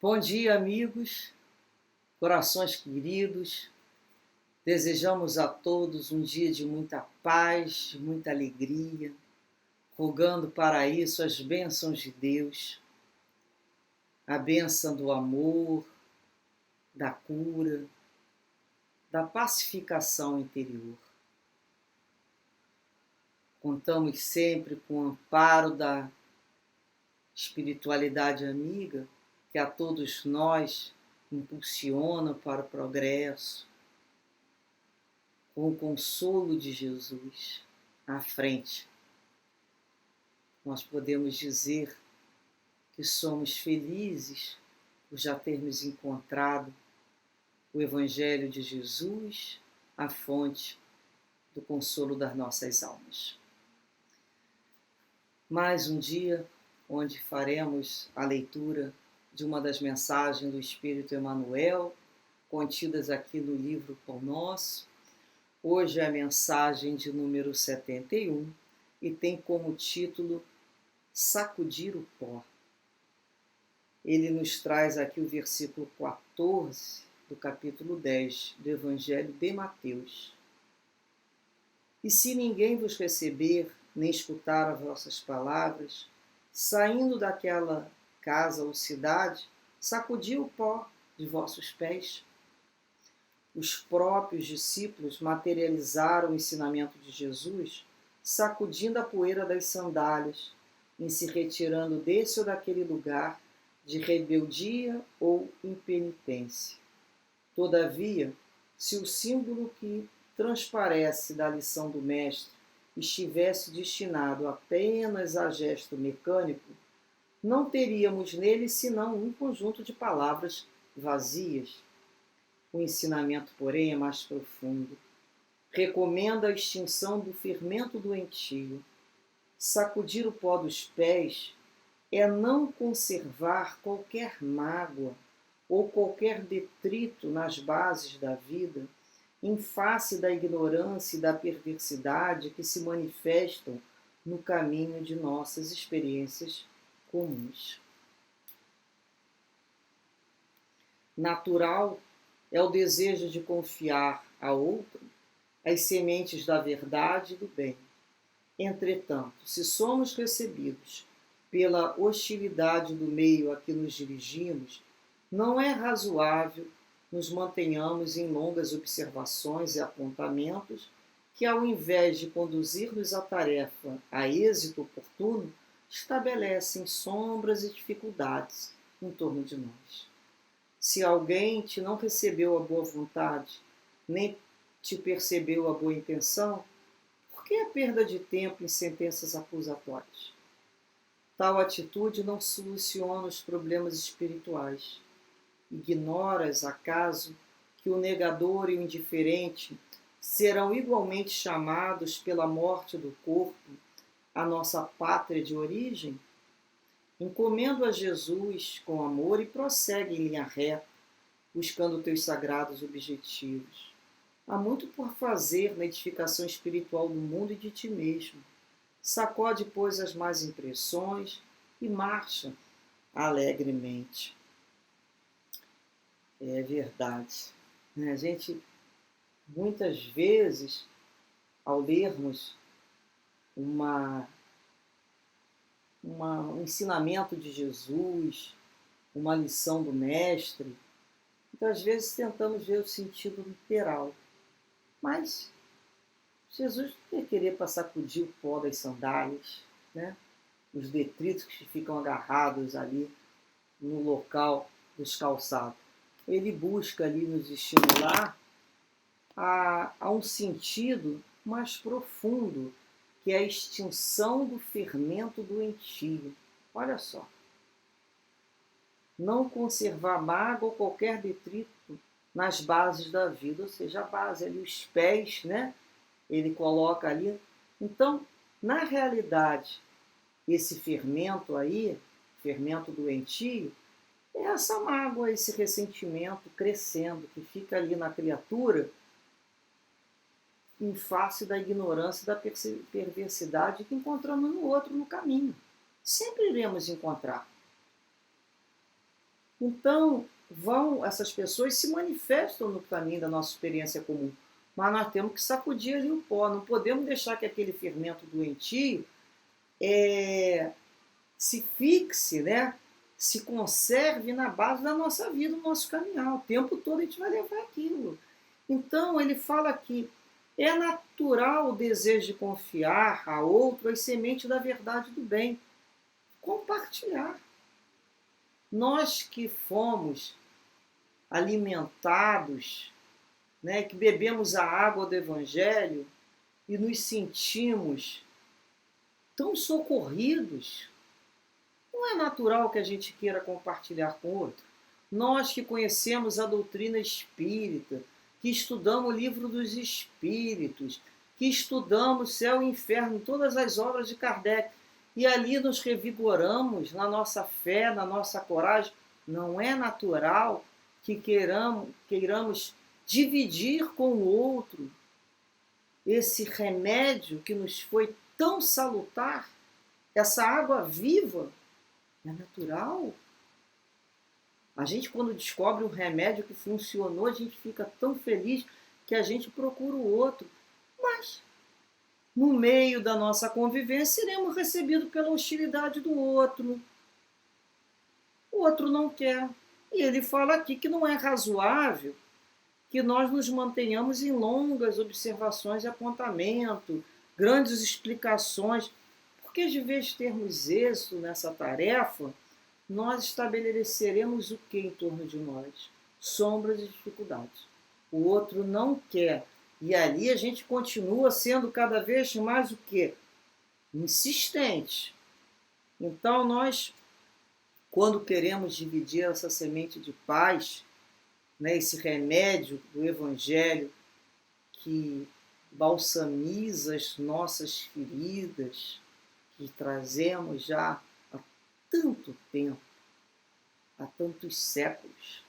Bom dia, amigos, corações queridos. Desejamos a todos um dia de muita paz, de muita alegria, rogando para isso as bênçãos de Deus, a bênção do amor, da cura, da pacificação interior. Contamos sempre com o amparo da espiritualidade amiga, que a todos nós impulsiona para o progresso, com o consolo de Jesus à frente. Nós podemos dizer que somos felizes por já termos encontrado o Evangelho de Jesus, a fonte do consolo das nossas almas. Mais um dia onde faremos a leitura de uma das mensagens do Espírito Emmanuel, contidas aqui no livro Pão Nosso. Hoje é a mensagem de número 71 e tem como título Sacudir o Pó. Ele nos traz aqui o versículo 14 do capítulo 10 do Evangelho de Mateus. E se ninguém vos receber, nem escutar as vossas palavras, saindo daquela casa ou cidade, sacudi o pó de vossos pés. Os próprios discípulos materializaram o ensinamento de Jesus, sacudindo a poeira das sandálias, em se retirando desse ou daquele lugar de rebeldia ou impenitência. Todavia, se o símbolo que transparece da lição do Mestre estivesse destinado apenas a gesto mecânico, não teríamos nele senão um conjunto de palavras vazias. O ensinamento, porém, é mais profundo. Recomenda a extinção do fermento doentio. Sacudir o pó dos pés é não conservar qualquer mágoa ou qualquer detrito nas bases da vida, em face da ignorância e da perversidade que se manifestam no caminho de nossas experiências comuns. Natural é o desejo de confiar a outro as sementes da verdade e do bem. Entretanto, se somos recebidos pela hostilidade do meio a que nos dirigimos, não é razoável nos mantenhamos em longas observações e apontamentos que, ao invés de conduzir-nos à tarefa a êxito oportuno, estabelecem sombras e dificuldades em torno de nós. Se alguém te não recebeu a boa vontade, nem te percebeu a boa intenção, por que a perda de tempo em sentenças acusatórias? Tal atitude não soluciona os problemas espirituais. Ignoras, acaso, que o negador e o indiferente serão igualmente chamados pela morte do corpo à nossa pátria de origem? Encomendo a Jesus com amor e prossegue em linha reta, buscando teus sagrados objetivos. Há muito por fazer na edificação espiritual do mundo e de ti mesmo. Sacode, pois, as más impressões e marcha alegremente. É verdade. A gente, muitas vezes, ao lermos um ensinamento de Jesus, uma lição do Mestre, muitas vezes tentamos ver o sentido literal. Mas Jesus não ia querer para sacudir o pó das sandálias, né? Os detritos que ficam agarrados ali no local dos calçados. Ele busca ali nos estimular a um sentido mais profundo, que é a extinção do fermento doentio. Olha só. Não conservar mágoa ou qualquer detrito nas bases da vida, ou seja, a base ali, os pés, né? Ele coloca ali. Então, na realidade, esse fermento aí, fermento doentio, é essa mágoa, esse ressentimento crescendo, que fica ali na criatura em face da ignorância e da perversidade que encontramos no outro no caminho. Sempre iremos encontrar. Então, essas pessoas se manifestam no caminho da nossa experiência comum, mas nós temos que sacudir ali o pó, não podemos deixar que aquele fermento doentio se fixe, né? Se conserve na base da nossa vida, do nosso caminhar. O tempo todo a gente vai levar aquilo. Então, ele fala que é natural o desejo de confiar a outro as sementes da verdade e do bem. Compartilhar. Nós que fomos alimentados, né, que bebemos a água do Evangelho e nos sentimos tão socorridos, não é natural que a gente queira compartilhar com o outro? Nós que conhecemos a doutrina espírita, que estudamos o livro dos espíritos, que estudamos céu e inferno, todas as obras de Kardec, e ali nos revigoramos na nossa fé, na nossa coragem, não é natural que queiramos dividir com o outro esse remédio que nos foi tão salutar, essa água viva? É natural. A gente, quando descobre um remédio que funcionou, a gente fica tão feliz que a gente procura o outro. Mas, no meio da nossa convivência, seremos recebidos pela hostilidade do outro. O outro não quer. E ele fala aqui que não é razoável que nós nos mantenhamos em longas observações e apontamento, grandes explicações, porque de vez de termos êxito nessa tarefa, nós estabeleceremos o que em torno de nós? Sombras e dificuldades. O outro não quer. E ali a gente continua sendo cada vez mais o quê? Insistente. Então nós, quando queremos dividir essa semente de paz, né, esse remédio do Evangelho que balsamiza as nossas feridas, que trazemos já há tanto tempo, há tantos séculos,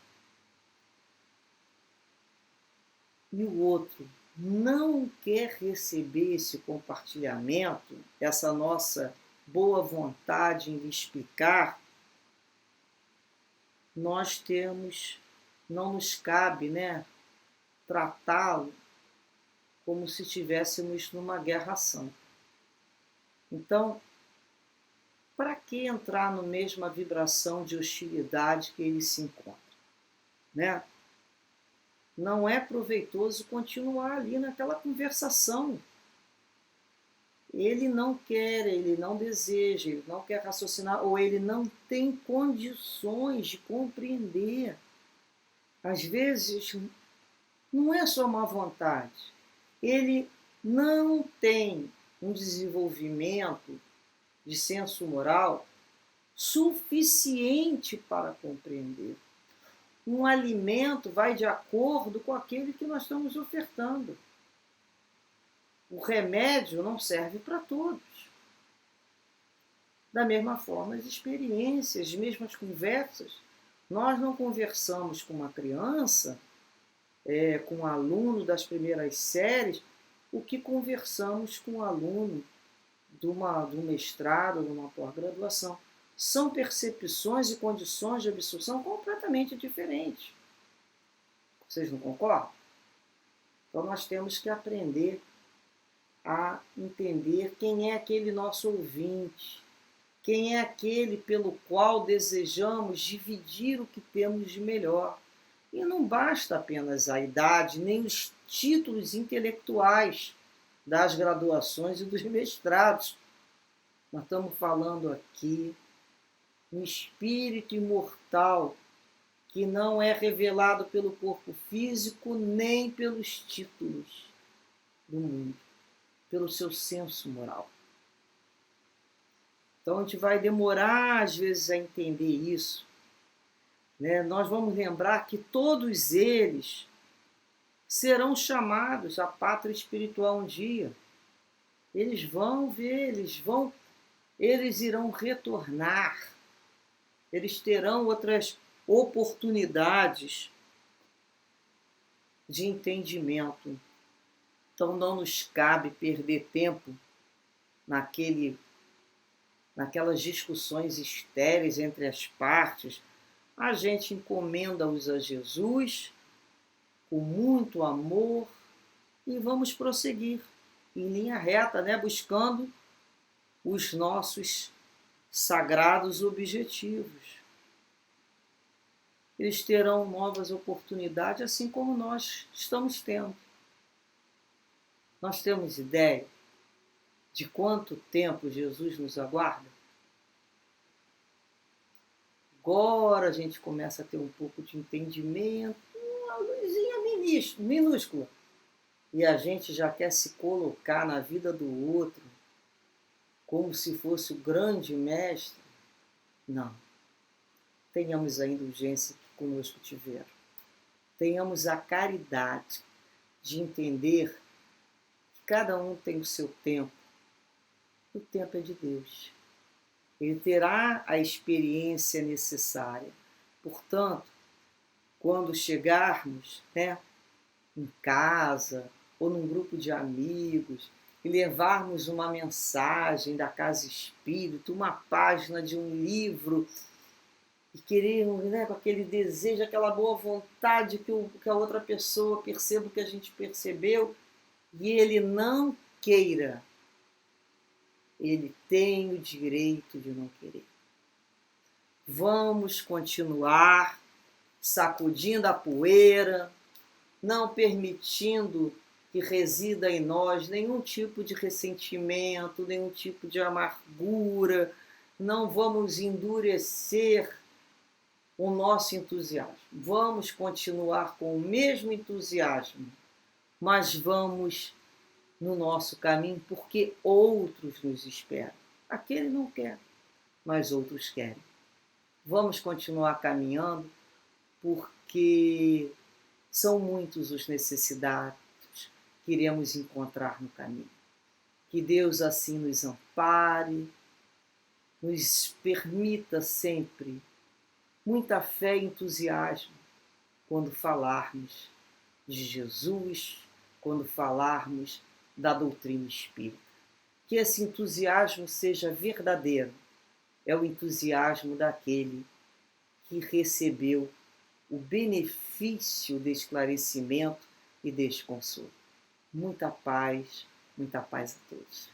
e o outro não quer receber esse compartilhamento, essa nossa boa vontade em lhe explicar, não nos cabe, né, tratá-lo como se estivéssemos numa guerra santa. Então, para que entrar na mesma vibração de hostilidade que ele se encontra? Né? Não é proveitoso continuar ali naquela conversação. Ele não quer, ele não deseja, ele não quer raciocinar, ou ele não tem condições de compreender. Às vezes, não é só má vontade. Ele não tem um desenvolvimento de senso moral suficiente para compreender. Um alimento vai de acordo com aquele que nós estamos ofertando. O remédio não serve para todos. Da mesma forma, as experiências, as mesmas conversas. Nós não conversamos com uma criança, com um aluno das primeiras séries, o que conversamos com um aluno de um mestrado, de uma pós-graduação. São percepções e condições de absorção completamente diferentes. Vocês não concordam? Então nós temos que aprender a entender quem é aquele nosso ouvinte, quem é aquele pelo qual desejamos dividir o que temos de melhor. E não basta apenas a idade, nem os títulos intelectuais das graduações e dos mestrados. Nós estamos falando aqui um espírito imortal que não é revelado pelo corpo físico nem pelos títulos do mundo, pelo seu senso moral. Então a gente vai demorar às vezes a entender isso, né? Nós vamos lembrar que todos eles serão chamados à pátria espiritual um dia. Eles vão ver, eles irão retornar. Eles terão outras oportunidades de entendimento. Então não nos cabe perder tempo naquelas discussões estéreis entre as partes, a gente encomenda-os a Jesus com muito amor e vamos prosseguir em linha reta, né? Buscando os nossos sagrados objetivos. Eles terão novas oportunidades, assim como nós estamos tendo. Nós temos ideia de quanto tempo Jesus nos aguarda? Agora a gente começa a ter um pouco de entendimento, uma luzinha minúscula. E a gente já quer se colocar na vida do outro como se fosse o grande mestre. Não. Tenhamos a indulgência que conosco tiveram. Tenhamos a caridade de entender que cada um tem o seu tempo. O tempo é de Deus. Ele terá a experiência necessária. Portanto, quando chegarmos, né, em casa ou num grupo de amigos e levarmos uma mensagem da Casa Espírita, uma página de um livro e querermos, né, com aquele desejo, aquela boa vontade que a outra pessoa perceba o que a gente percebeu e ele não queira, ele tem o direito de não querer. Vamos continuar sacudindo a poeira, não permitindo que resida em nós nenhum tipo de ressentimento, nenhum tipo de amargura. Não vamos endurecer o nosso entusiasmo. Vamos continuar com o mesmo entusiasmo, mas vamos no nosso caminho porque outros nos esperam. Aquele não quer, mas outros querem. Vamos continuar caminhando porque são muitos os necessitados que iremos encontrar no caminho. Que Deus assim nos ampare, nos permita sempre muita fé e entusiasmo quando falarmos de Jesus, quando falarmos da doutrina espírita. Que esse entusiasmo seja verdadeiro. É o entusiasmo daquele que recebeu o benefício de esclarecimento e deste consolo. Muita paz a todos.